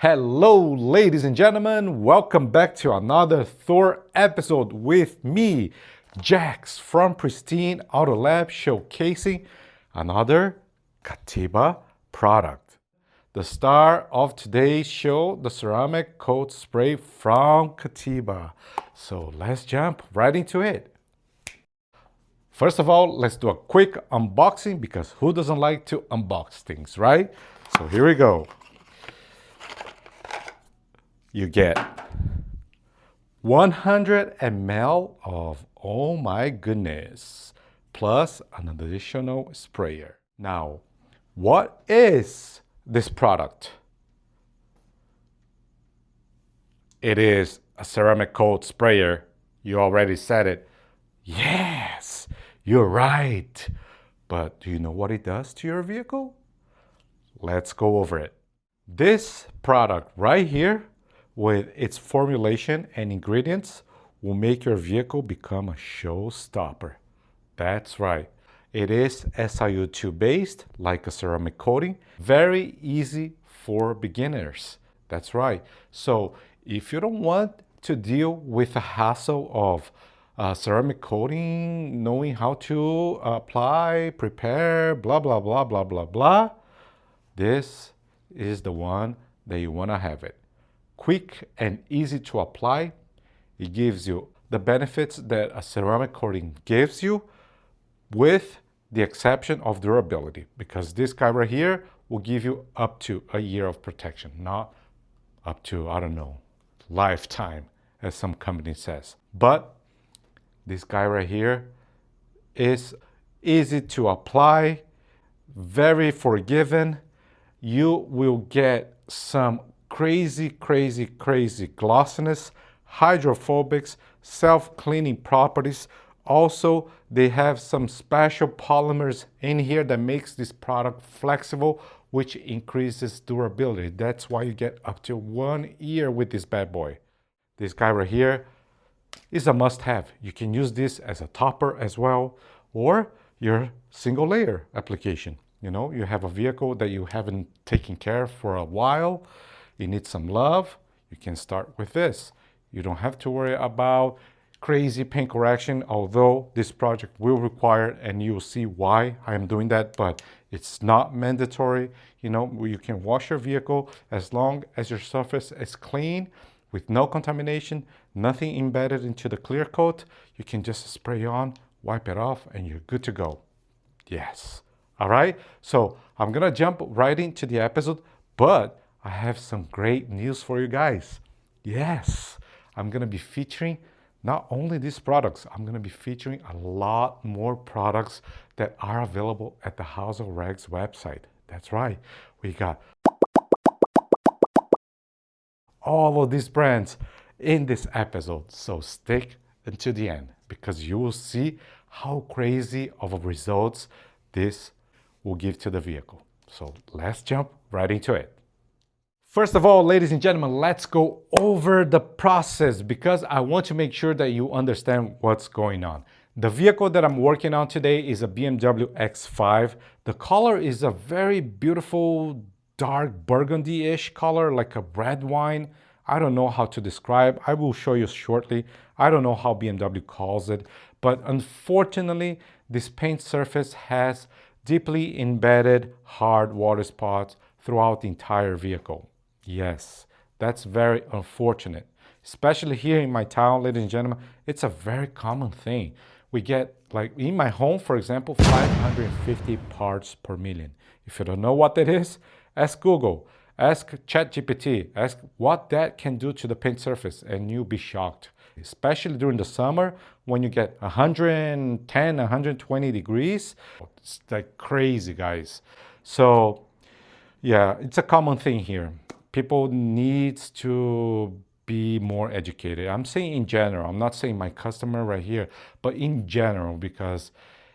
Hello, ladies and gentlemen. Welcome back to another Thor episode with me, Jax from Pristine Auto Lab, showcasing another Katiba product. The star of today's show, the ceramic coat spray from Katiba. So let's jump right into it. First of all, let's do a quick unboxing because who doesn't like to unbox things, right? So here we go. You get 100 ml of, oh my goodness, plus an additional sprayer. Now, what is this product? It is a ceramic coat sprayer. You already said it. Yes, you're right. But do you know what it does to your vehicle? Let's go over it. This product right here, with its formulation and ingredients, will make your vehicle become a showstopper. That's right. It is SiO2 based, like a ceramic coating. Very easy for beginners. That's right. So if you don't want to deal with the hassle of ceramic coating, knowing how to apply, prepare, blah, blah, blah, blah, blah, blah, this is the one that you want to have it. Quick and easy to apply. It gives you the benefits that a ceramic coating gives you, with the exception of durability, because this guy right here will give you up to a year of protection, not up to, I don't know, lifetime, as some company says. But this guy right here is easy to apply, very forgiving. You will get some crazy glossiness, hydrophobics, self-cleaning properties. Also, they have some special polymers in here that makes this product flexible, which increases durability. That's why you get up to 1 year with this bad boy. This guy right here is a must-have. You can use this as a topper as well, or your single layer application. You know, you have a vehicle that you haven't taken care of for a while, you need some love, you can start with this. You don't have to worry about crazy paint correction, although this project will require, and you'll see why I am doing that, but it's not mandatory. You know, you can wash your vehicle as long as your surface is clean with no contamination, nothing embedded into the clear coat. You can just spray on, wipe it off, and you're good to go. Yes. All right. So I'm going to jump right into the episode, but I have some great news for you guys. Yes. I'm going to be featuring not only these products, I'm going to be featuring a lot more products that are available at the House of Rags website. That's right. We got all of these brands in this episode. So stick until the end because you will see how crazy of results this will give to the vehicle. So let's jump right into it. First of all, ladies and gentlemen, let's go over the process because I want to make sure that you understand what's going on. The vehicle that I'm working on today is a BMW X5. The color is a very beautiful dark burgundy-ish color, like a red wine. I don't know how to describe. I will show you shortly. I don't know how BMW calls it, but unfortunately, this paint surface has deeply embedded hard water spots throughout the entire vehicle. Yes, that's very unfortunate. Especially here in my town, ladies and gentlemen, it's a very common thing. We get, like in my home, for example, 550 parts per million. If you don't know what that is, ask Google, ask ChatGPT, ask what that can do to the paint surface, and you'll be shocked. Especially during the summer when you get 110, 120 degrees. It's like crazy, guys. So yeah, it's a common thing here. People need to be more educated. I'm saying in general, I'm not saying my customer right here, but in general, because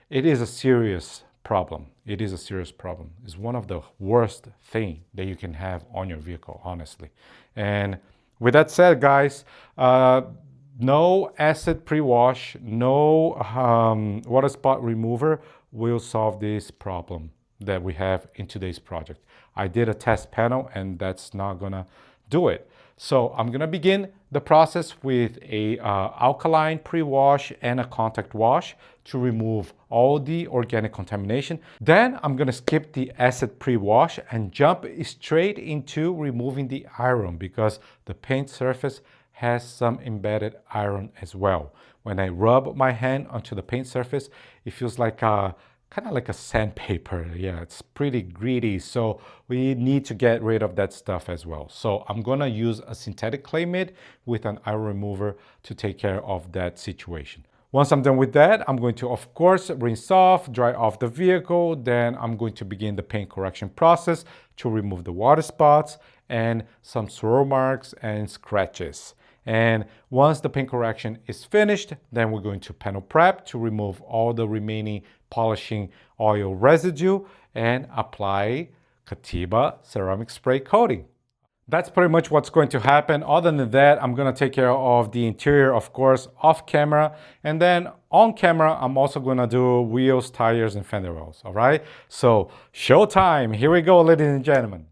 it is a serious problem. It is a serious problem. It's one of the worst thing that you can have on your vehicle, honestly. And with that said, guys, no acid pre-wash, no water spot remover will solve this problem that we have in today's project. I did a test panel and that's not gonna do it. So I'm gonna begin the process with a alkaline pre-wash and a contact wash to remove all the organic contamination. Then I'm gonna skip the acid pre-wash and jump straight into removing the iron because the paint surface has some embedded iron as well. When I rub my hand onto the paint surface, it feels like a kind of like a sandpaper. Yeah, it's pretty gritty. So we need to get rid of that stuff as well. So I'm gonna use a synthetic clay mitt with an iron remover to take care of that situation. Once I'm done with that, I'm going to, of course, rinse off, dry off the vehicle. Then I'm going to begin the paint correction process to remove the water spots and some swirl marks and scratches. And once the paint correction is finished, then we're going to panel prep to remove all the remaining polishing oil residue and apply Katiba ceramic spray coating. That's pretty much what's going to happen. Other than that, I'm gonna take care of the interior, of course, off camera. And then on camera, I'm also gonna do wheels, tires, and fender wells, all right? So, showtime, here we go, ladies and gentlemen.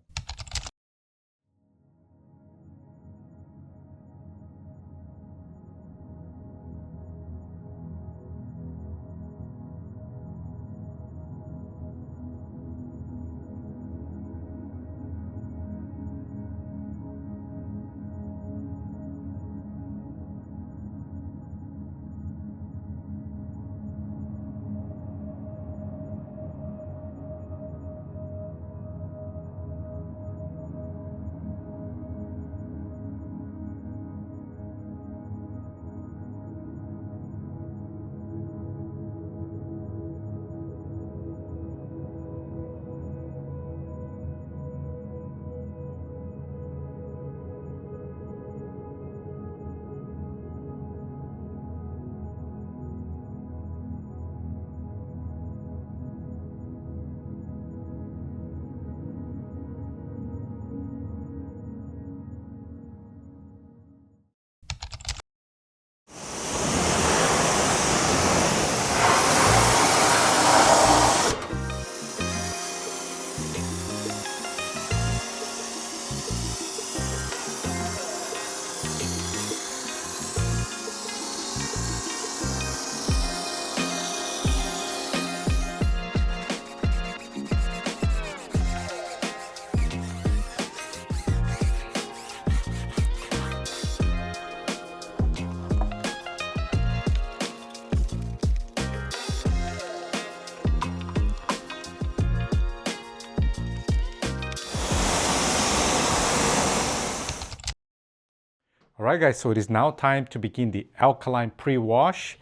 All right, guys, so it is now time to begin the alkaline pre-wash.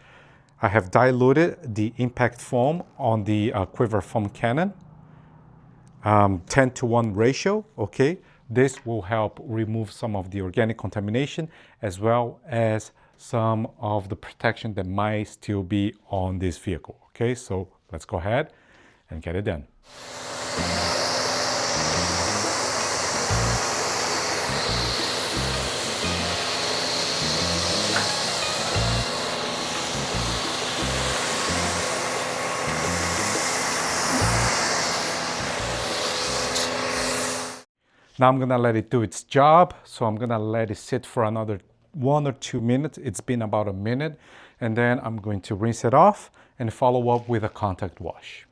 I have diluted the impact foam on the quiver foam cannon, 10:1 ratio, okay? This will help remove some of the organic contamination as well as some of the protection that might still be on this vehicle, okay? So let's go ahead and get it done. Now I'm gonna let it do its job. So I'm gonna let it sit for another 1 or 2 minutes. It's been about a minute. And then I'm going to rinse it off and follow up with a contact wash.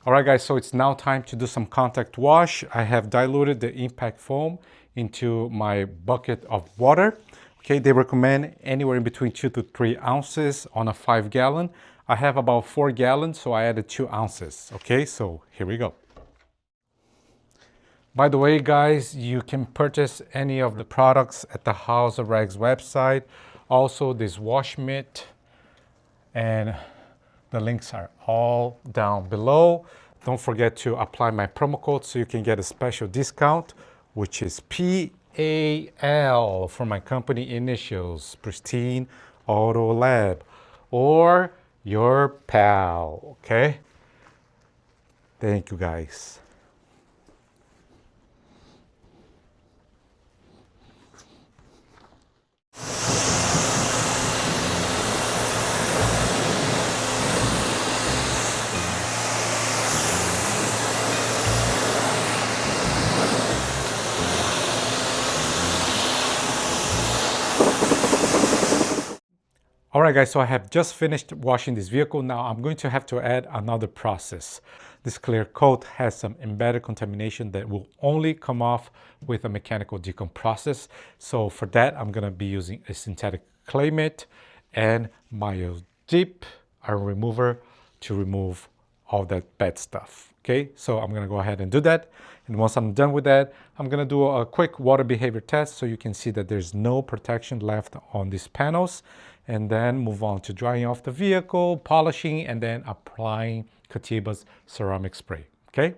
All right, guys, so it's now time to do some contact wash. I have diluted the impact foam into my bucket of water. Okay, they recommend anywhere in between 2 to 3 ounces on a 5-gallon. I have about 4 gallons, so I added 2 ounces. Okay, so here we go. By the way, guys, you can purchase any of the products at the House of Rags website. Also, this wash mitt, and the links are all down below. Don't forget to apply my promo code so you can get a special discount, which is AL for my company initials, Pristine Auto Lab, or your pal, okay? Thank you guys. All right, guys, so I have just finished washing this vehicle. Now I'm going to have to add another process. This clear coat has some embedded contamination that will only come off with a mechanical decomp process. So for that, I'm gonna be using a synthetic clay mitt and my deep iron remover to remove all that bad stuff. Okay, so I'm gonna go ahead and do that. And once I'm done with that, I'm gonna do a quick water behavior test so you can see that there's no protection left on these panels. And then move on to drying off the vehicle, polishing, and then applying Katiba's ceramic spray. Okay?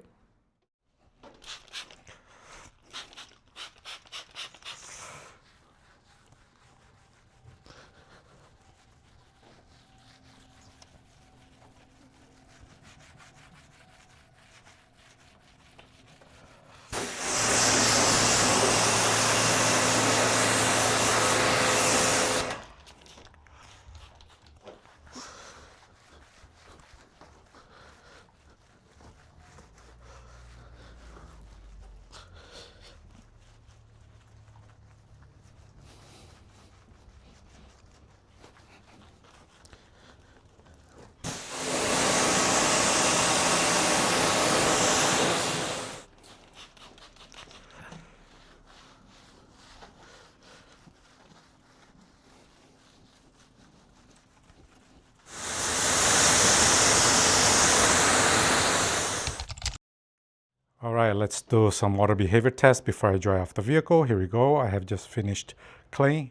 All right, let's do some water behavior test before I dry off the vehicle. Here we go. I have just finished cleaning.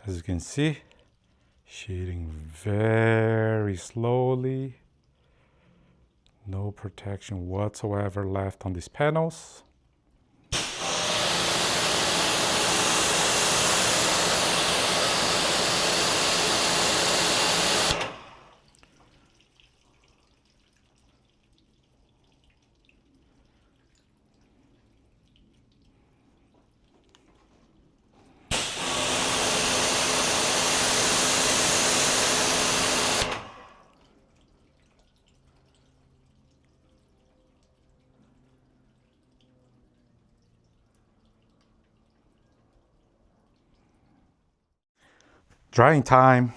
As you can see, sheeting very slowly. No protection whatsoever left on these panels. Drying time.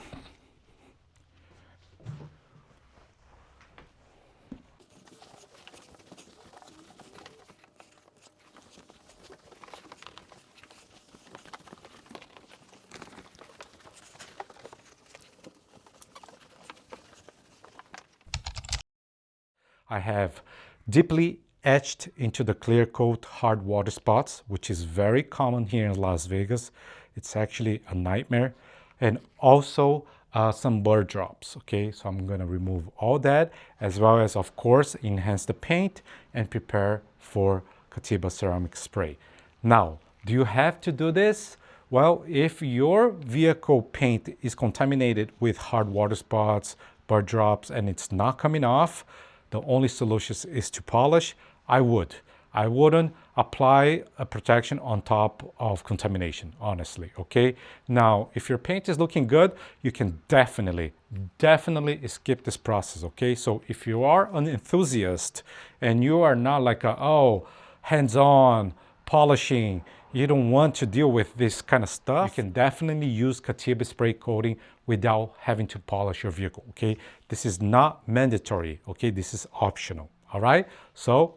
I have deeply etched into the clear coat hard water spots, which is very common here in Las Vegas. It's actually a nightmare. And also some bird drops, okay? So I'm gonna remove all that, as well as, of course, enhance the paint and prepare for Katiba ceramic spray. Now, do you have to do this? Well, if your vehicle paint is contaminated with hard water spots, bird drops, and it's not coming off, the only solution is to polish. I wouldn't apply a protection on top of contamination, honestly, okay? Now, if your paint is looking good, you can definitely skip this process, okay? So if you are an enthusiast and you are not like hands-on, polishing, you don't want to deal with this kind of stuff, you can definitely use Katiba spray coating without having to polish your vehicle, okay? This is not mandatory, okay? This is optional, all right? So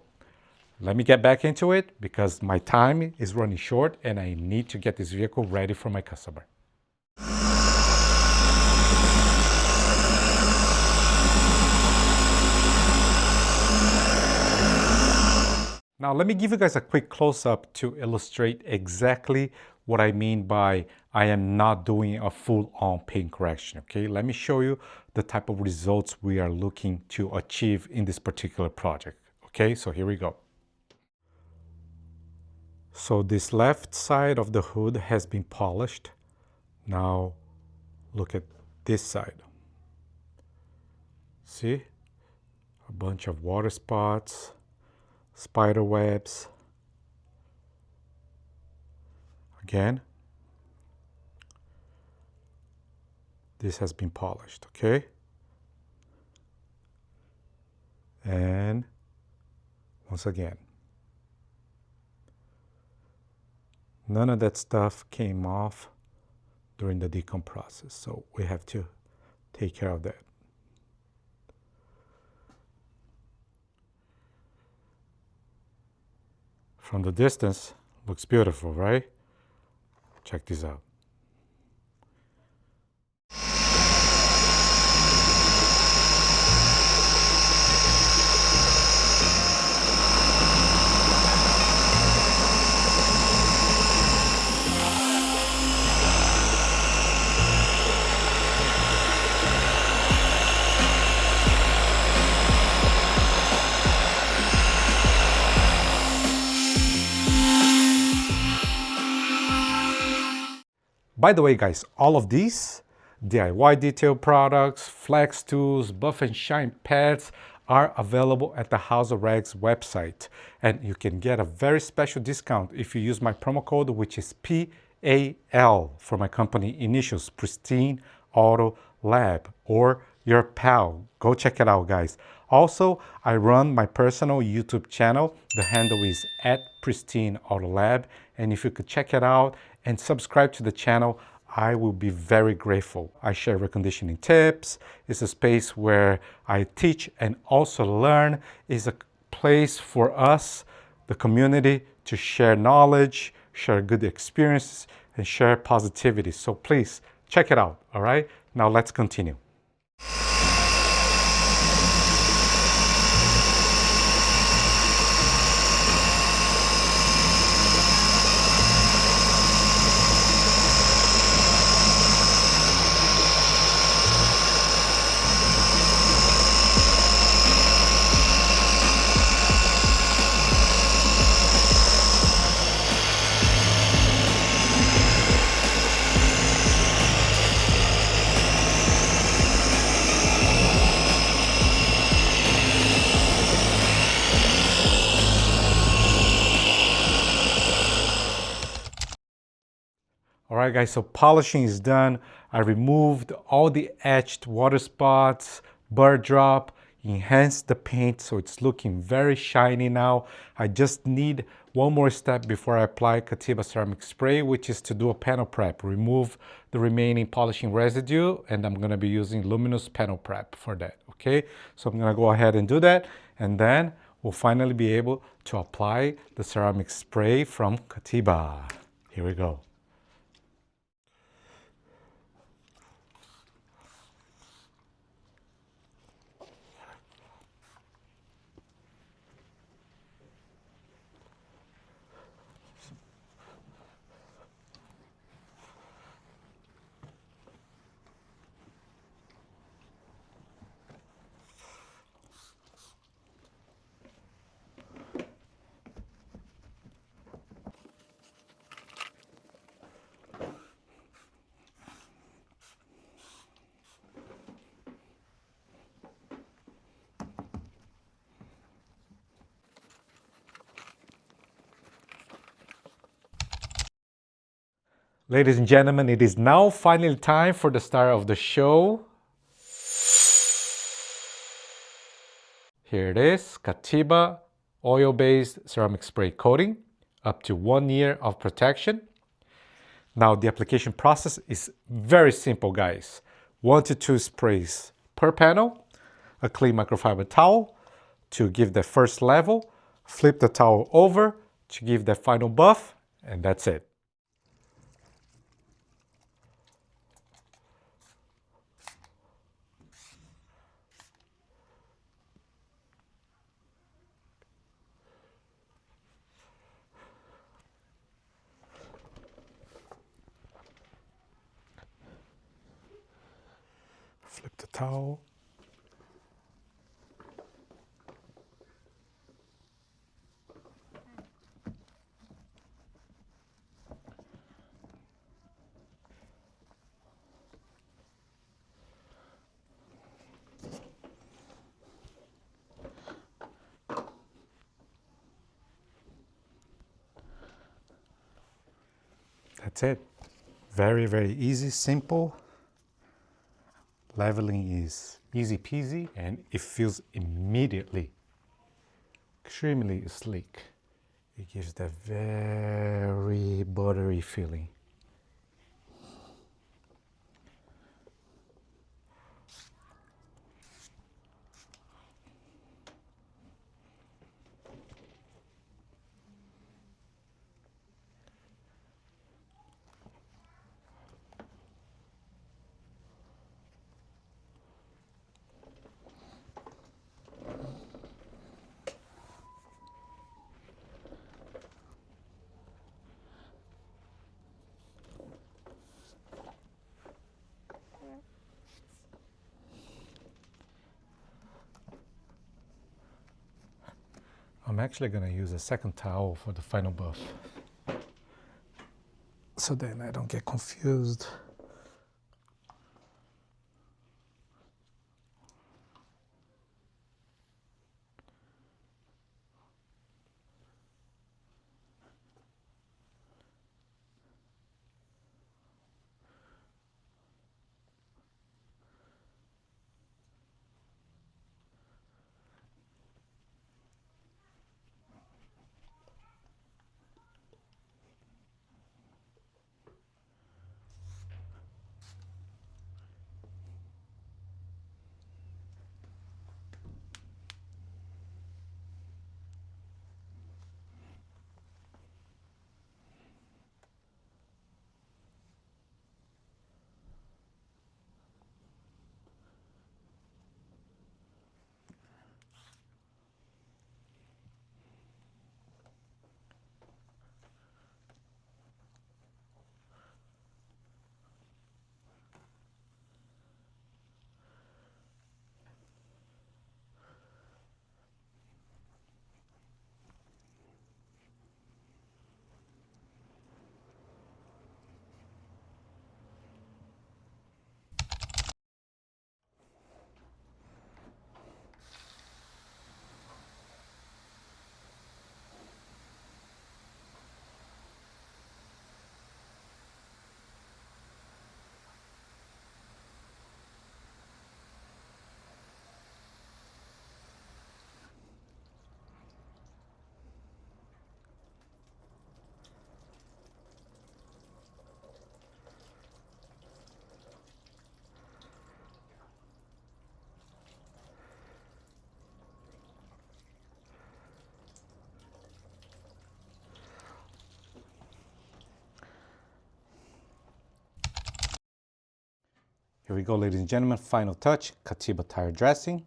let me get back into it because my time is running short and I need to get this vehicle ready for my customer. Now let me give you guys a quick close-up to illustrate exactly what I mean by I am not doing a full-on paint correction, okay? Let me show you the type of results we are looking to achieve in this particular project, okay? So here we go. So this left side of the hood has been polished. Now look at this side. See? A bunch of water spots, spider webs. Again, this has been polished, okay? And once again, none of that stuff came off during the decomp process, so we have to take care of that. From the distance, looks beautiful, right? Check this out. By the way, guys, all of these DIY detail products, flex tools, buff and shine pads are available at the House of Rags website. And you can get a very special discount if you use my promo code, which is PAL for my company initials, Pristine Auto Lab, or your pal. Go check it out, guys. Also, I run my personal YouTube channel. The handle is @PristineAutoLab. And if you could check it out and subscribe to the channel, I will be very grateful. I share reconditioning tips. It's a space where I teach and also learn. It's a place for us, the community, to share knowledge, share good experiences, and share positivity. So please check it out, all right? Now let's continue. All right, guys, so polishing is done. I removed all the etched water spots, bird drop, enhanced the paint so it's looking very shiny now. I just need one more step before I apply Katiba ceramic spray, which is to do a panel prep, remove the remaining polishing residue, and I'm gonna be using luminous panel prep for that, okay? So I'm gonna go ahead and do that, and then we'll finally be able to apply the ceramic spray from Katiba. Here we go. Ladies and gentlemen, it is now finally time for the star of the show. Here it is, Katiba oil-based ceramic spray coating, up to 1 year of protection. Now the application process is very simple, guys. 1 to 2 sprays per panel, a clean microfiber towel to give the first level, flip the towel over to give the final buff, and that's it. towel. That's it. Very, very easy, simple. Leveling is easy peasy and it feels immediately extremely sleek. It gives that very buttery feeling. I'm actually going to use a second towel for the final buff, so then I don't get confused. Here we go, ladies and gentlemen, final touch, Katiba tire dressing.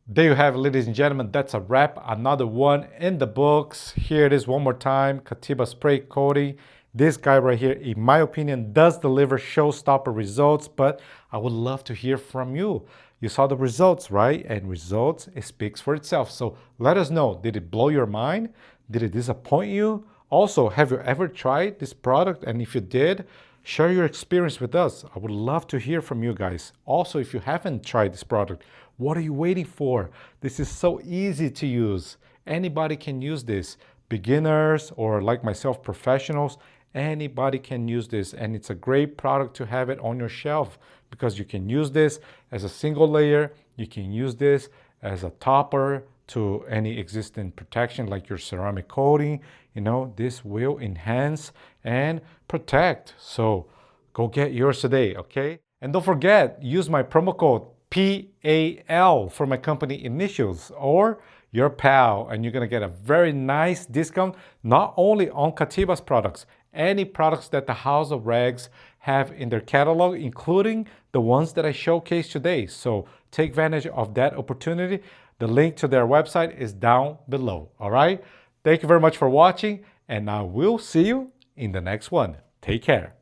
There you have it, ladies and gentlemen. That's a wrap. Another one in the books. Here it is one more time. Katiba spray coating. This guy right here, in my opinion, does deliver showstopper results, but I would love to hear from you. You saw the results, right? And results, it speaks for itself. So let us know. Did it blow your mind? Did it disappoint you? Also, have you ever tried this product? And if you did, Share your experience with us. I would love to hear from you guys. Also, if you haven't tried this product, what are you waiting for? This is so easy to use. Anybody can use this. Beginners or like myself, professionals, anybody can use this. And it's a great product to have it on your shelf because you can use this as a single layer. You can use this as a topper to any existing protection like your ceramic coating. This will enhance and protect. So go get yours today, okay? And don't forget, use my promo code PAL for my company initials or your pal, and you're gonna get a very nice discount, not only on Katiba's products, any products that the House of Rags have in their catalog, including the ones that I showcased today. So take advantage of that opportunity. The link to their website is down below, all right? Thank you very much for watching, and I will see you in the next one. Take care.